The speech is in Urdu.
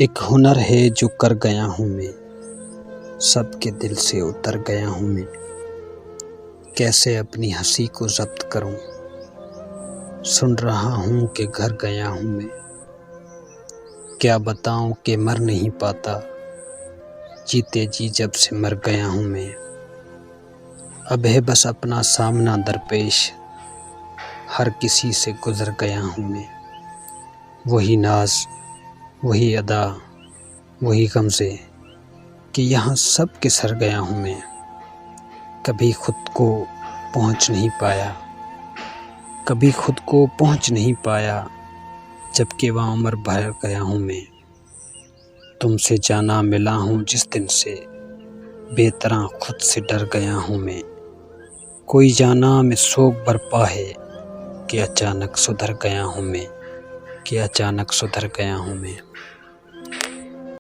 ایک ہنر ہے جو کر گیا ہوں میں، سب کے دل سے اتر گیا ہوں میں۔ کیسے اپنی ہنسی کو ضبط کروں، سن رہا ہوں کہ گھر گیا ہوں میں۔ کیا بتاؤں کہ مر نہیں پاتا، جیتے جی جب سے مر گیا ہوں میں۔ اب ہے بس اپنا سامنا درپیش، ہر کسی سے گزر گیا ہوں میں۔ وہی ناز، وہی ادا، وہی غمزے کہ یہاں سب کے سر گیا ہوں میں۔ کبھی خود کو پہنچ نہیں پایا، کبھی خود کو پہنچ نہیں پایا، جب کہ وہ عمر بھر گیا ہوں میں۔ تم سے جانا ملا ہوں جس دن سے، بے طرح خود سے ڈر گیا ہوں میں۔ کوئی جانا میں سوگ برپا ہے کہ اچانک سدھر گیا ہوں میں، کہ اچانک سدھر گیا ہوں میں۔